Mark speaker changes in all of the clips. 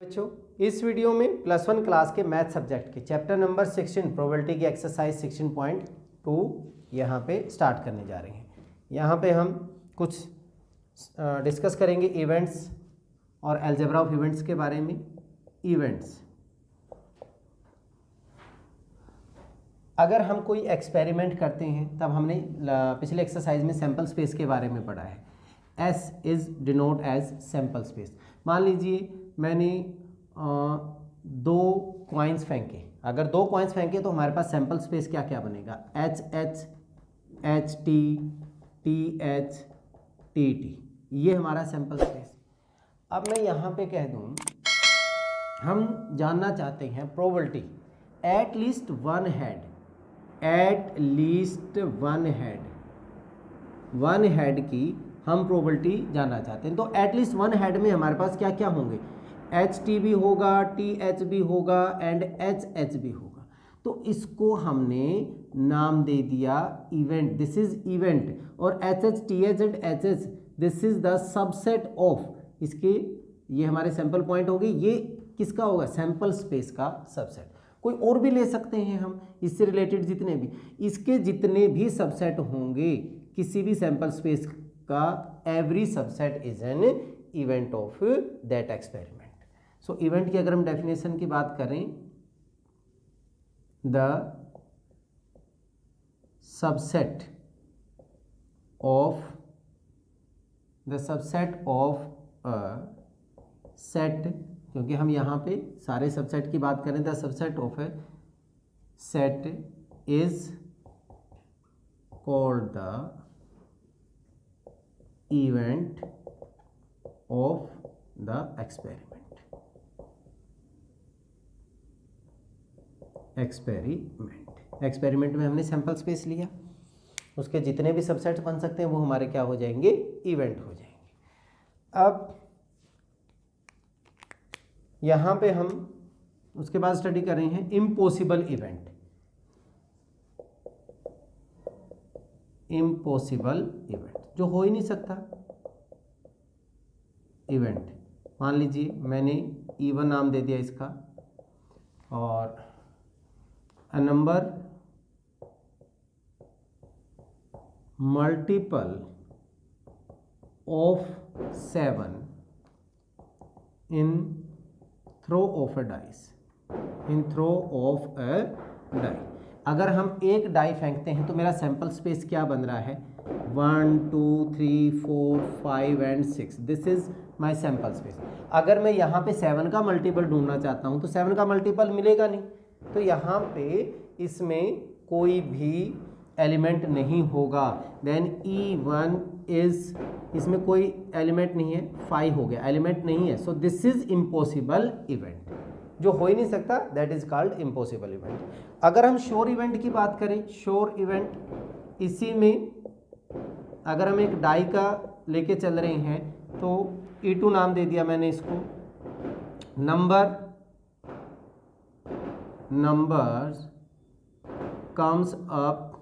Speaker 1: बच्चों, इस वीडियो में +1 क्लास के मैथ सब्जेक्ट के चैप्टर नंबर 16 प्रोबेबिलिटी की एक्सरसाइज 16.2 यहाँ पे स्टार्ट करने जा रहे हैं। यहाँ पे हम कुछ डिस्कस करेंगे इवेंट्स और अलजेब्रा ऑफ इवेंट्स के बारे में। इवेंट्स, अगर हम कोई एक्सपेरिमेंट करते हैं तब हमने पिछले एक्सरसाइज में सैम्पल स्पेस के बारे में पढ़ा है। S is denote as sample space. मान लीजिए मैंने 2 कॉइन्स फेंके। अगर 2 कॉइन्स फेंके तो हमारे पास सैम्पल स्पेस क्या क्या बनेगा? HH, HT, TH, TT, ये हमारा सैम्पल स्पेस। अब मैं यहाँ पे कह दूँ, हम जानना चाहते हैं probability at least one head, at least one head की हम प्रोबेबिलिटी जानना चाहते हैं। तो एटलीस्ट वन हेड में हमारे पास क्या क्या होंगे? HT भी होगा, TH भी होगा एंड HH भी होगा। तो इसको हमने नाम दे दिया इवेंट, दिस इज इवेंट। और HH, TH and HH this is the subset of, इसके ये हमारे सैंपल पॉइंट हो गए। ये किसका होगा? सैंपल स्पेस का सबसेट। कोई और भी ले सकते हैं हम, इससे रिलेटेड जितने भी, इसके जितने भी सबसेट होंगे किसी भी सैंपल स्पेस का, every subset is an event of that experiment. So event की अगर हम डेफिनेशन की बात करें, the subset of a set, क्योंकि हम यहाँ पे सारे सबसेट की बात करें, the subset of A set is called the event of the experiment. Experiment में हमने सैंपल स्पेस लिया, उसके जितने भी सबसेट बन सकते हैं वो हमारे क्या हो जाएंगे? इवेंट हो जाएंगे। अब यहाँ पे हम उसके बाद स्टडी कर रहे हैं इम्पॉसिबल इवेंट। इम्पॉसिबल इवेंट जो हो ही नहीं सकता इवेंट। मान लीजिए मैंने E1 नाम दे दिया इसका, और a number multiple of 7 in throw of a dice, in throw of a die. अगर हम एक डाई फेंकते हैं तो मेरा सैंपल स्पेस क्या बन रहा है? 1 2 3 4 5 and 6, this is my sample space. अगर मैं यहाँ पे 7 का मल्टीपल ढूंढना चाहता हूँ तो 7 का मल्टीपल मिलेगा नहीं, तो यहाँ पे इसमें कोई भी एलिमेंट नहीं होगा। देन E1 इज, इसमें कोई एलिमेंट नहीं है, 5 हो गया, एलिमेंट नहीं है। So this is impossible event, जो हो ही नहीं सकता, that is called impossible event. अगर हम श्योर इवेंट की बात करें, श्योर इवेंट, इसी में अगर हम एक डाई का लेके चल रहे हैं तो E2 नाम दे दिया मैंने इसको। Numbers comes up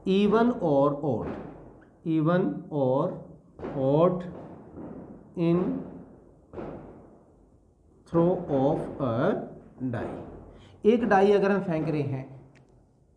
Speaker 1: even or odd in throw of a die। एक डाई अगर हम फेंक रहे हैं,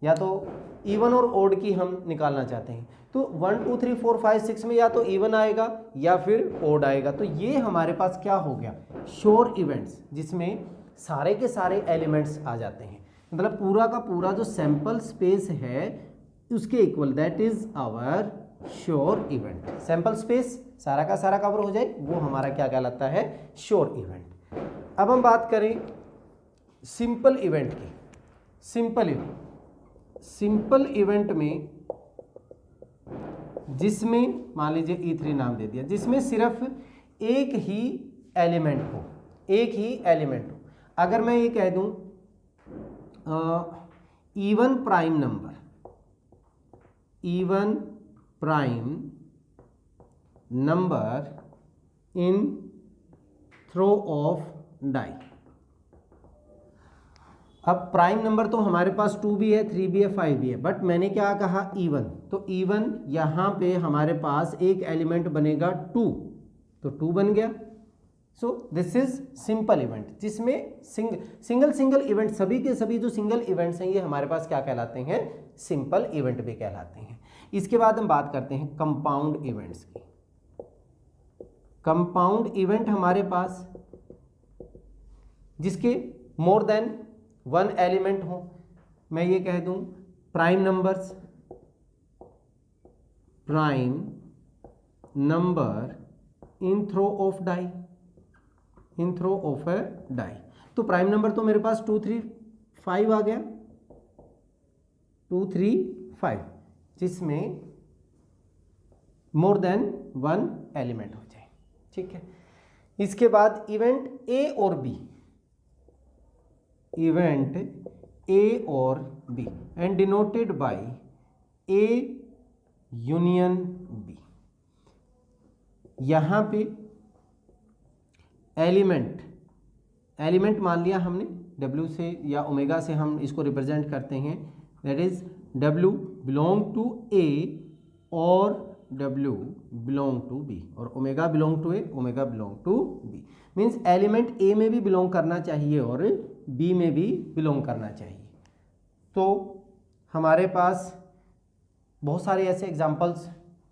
Speaker 1: या तो इवन और ओड की हम निकालना चाहते हैं, तो 1 2 3 4 5 6 में या तो इवन आएगा या फिर ओड आएगा। तो ये हमारे पास क्या हो गया? श्योर इवेंट्स, जिसमें सारे के सारे एलिमेंट्स आ जाते हैं, मतलब पूरा का पूरा जो सैंपल स्पेस है उसके equal, that is our sure event. Sample space सारा का सारा कवर हो जाए, वो हमारा क्या कहलाता है? Sure event. अब हम बात करें सिंपल इवेंट की। सिंपल इवेंट में, जिसमें मान लीजिए E3 नाम दे दिया, जिसमें सिर्फ एक ही एलिमेंट हो, अगर मैं ये कह दूं even prime number in throw of die. अब प्राइम नंबर तो हमारे पास 2 भी है, 3 भी है, 5 भी है, बट मैंने क्या कहा? E1। तो E1 यहाँ पे हमारे पास एक एलिमेंट बनेगा 2, तो 2 बन गया। So this is simple event, जिसमें सिंगल इवेंट, सभी के सभी जो सिंगल इवेंट्स हैं ये हमारे पास क्या कहलाते हैं, सिंपल इवेंट भी कहलाते हैं। इसके बाद हम बात करते हैं कंपाउंड इवेंट्स की। कंपाउंड इवेंट हमारे पास जिसके मोर देन वन एलिमेंट हो, मैं ये कह दूं prime numbers, prime number in throw of die, in throw of a die. तो प्राइम नंबर तो मेरे पास 2 3 5 आ गया, 2 3 5, जिसमें मोर देन वन एलिमेंट हो जाए, ठीक है। इसके बाद इवेंट ए और बी, इवेंट ए और B and denoted by A union B. यहां पे एलिमेंट मान लिया हमने, W से या ओमेगा से हम इसको रिप्रेजेंट करते हैं, that is W belong to A और W बिलोंग टू B, और omega belong to A, omega belong to B। Means element A में भी बिलोंग करना चाहिए और B में भी बिलोंग करना चाहिए। तो हमारे पास बहुत सारे ऐसे एग्जाम्पल्स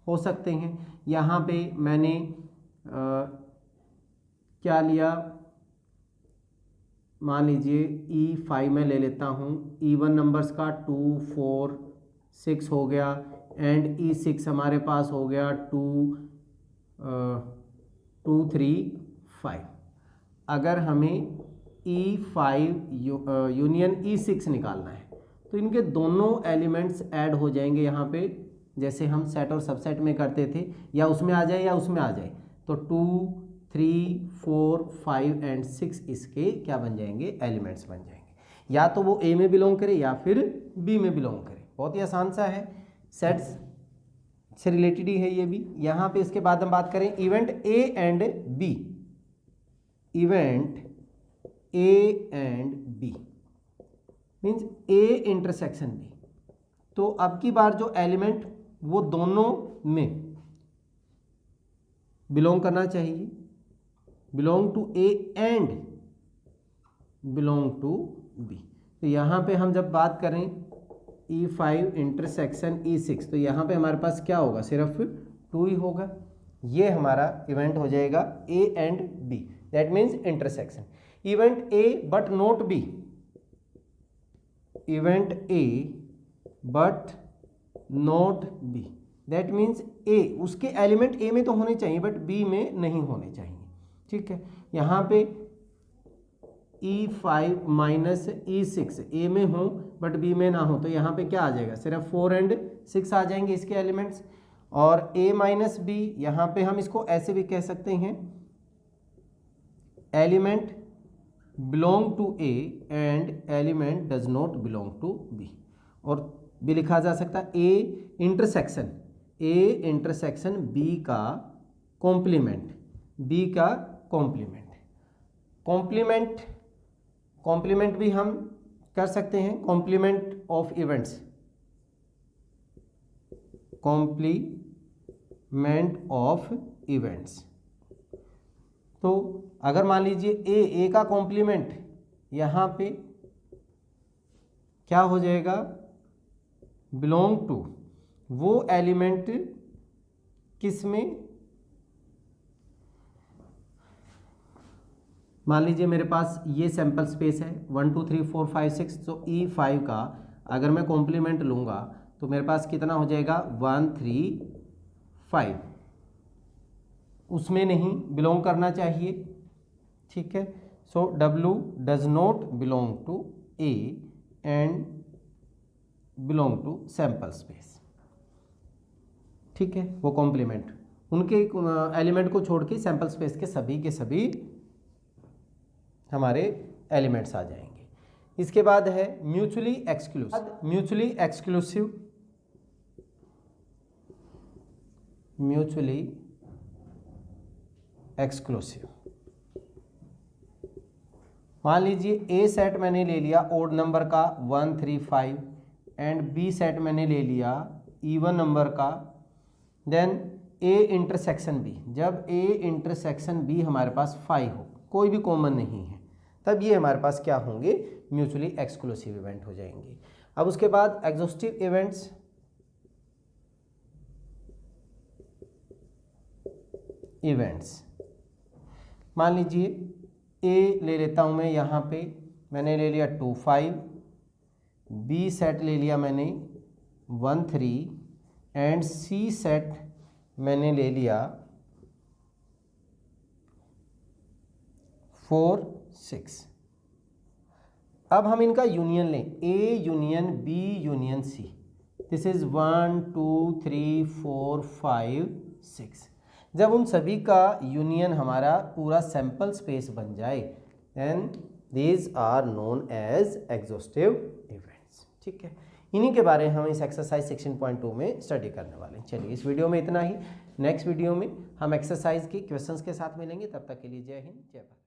Speaker 1: हो सकते हैं। यहाँ पे मैंने क्या लिया, मान लीजिए E5 में ले लेता हूँ, E1 नंबर्स का 2 4 6 हो गया, एंड E6 हमारे पास हो गया 2 3 5। अगर हमें E5 यूनियन E6 निकालना है तो इनके दोनों एलिमेंट्स ऐड हो जाएंगे यहाँ पे, जैसे हम सेट और सबसेट में करते थे, या उसमें आ जाए या उसमें आ जाए। तो 2 3 4 5 एंड 6 इसके क्या बन जाएंगे, एलिमेंट्स बन जाएंगे। या तो वो ए में बिलोंग करे या फिर बी में बिलोंग करे। बहुत ही आसान सा है, सेट्स से रिलेटेड ही है ये भी। यहाँ पे इसके बाद हम बात करें event A and B, event A and B means A intersection B. तो अब की बार जो एलिमेंट वो दोनों में बिलोंग करना चाहिए, belong to A and belong to B. तो यहाँ पे हम जब बात करें E5 इंटरसेक्शन E6, तो यहाँ पे हमारे पास क्या होगा, सिर्फ 2 ही होगा। ये हमारा इवेंट हो जाएगा A and B, that means intersection. Event A but not B, event A but not B, that means A, उसके एलिमेंट A में तो होने चाहिए बट B में नहीं होने चाहिए, ठीक है। यहाँ पे E5 माइनस E6 A में हो बट B में ना हो, तो यहाँ पे क्या आ जाएगा, सिर्फ 4 एंड 6 आ जाएंगे इसके एलिमेंट्स। और A माइनस B, यहाँ पे हम इसको ऐसे भी कह सकते हैं, element belong to A and element does not belong to B। और भी लिखा जा सकता है A इंटरसेक्शन B का कॉम्प्लीमेंट, B का कॉम्प्लीमेंट। कॉम्प्लीमेंट भी हम कर सकते हैं, complement of events, complement of events. तो अगर मान लीजिए ए का कॉम्प्लीमेंट यहाँ पे क्या हो जाएगा, बिलोंग टू वो एलिमेंट किस में, मान लीजिए मेरे पास ये सैंपल स्पेस है 1 2 3 4 5 6, तो E5 का अगर मैं कॉम्प्लीमेंट लूँगा तो मेरे पास कितना हो जाएगा 1 3 5, उसमें नहीं बिलोंग करना चाहिए, ठीक है। So W does not belong to A and belong to sample space, ठीक है। वो कॉम्प्लीमेंट उनके एलिमेंट को छोड़ के सैंपल स्पेस के सभी हमारे एलिमेंट्स आ जाएंगे। इसके बाद है म्यूचुअली एक्सक्लूसिव, म्यूचुअली एक्सक्लूसिव। मान लीजिए ए सेट मैंने ले लिया ओड नंबर का 1 3 5 एंड बी सेट मैंने ले लिया इवन नंबर का, देन ए इंटरसेक्शन बी, जब ए इंटरसेक्शन बी हमारे पास 5 हो, कोई भी कॉमन नहीं है, तब ये हमारे पास क्या होंगे, म्यूचुअली एक्सक्लूसिव इवेंट हो जाएंगे। अब उसके बाद एग्जॉस्टिव इवेंट्स, मान लीजिए ए ले लेता हूं मैं, यहाँ पे मैंने ले लिया 2 5, बी सेट ले लिया मैंने 1 3 एंड सी सेट मैंने ले लिया 4 6। अब हम इनका यूनियन लें, A union B union C, this is 1 2 3 4 5 6। जब उन सभी का यूनियन हमारा पूरा सैंपल स्पेस बन जाए, then these are known as exhaustive events. ठीक है, इन्हीं के बारे में हम इस एक्सरसाइज 16.2 में स्टडी करने वाले हैं। चलिए इस वीडियो में इतना ही, नेक्स्ट वीडियो में हम एक्सरसाइज की क्वेश्चंस के साथ मिलेंगे, तब तक के लिए जय हिंद जय भारत।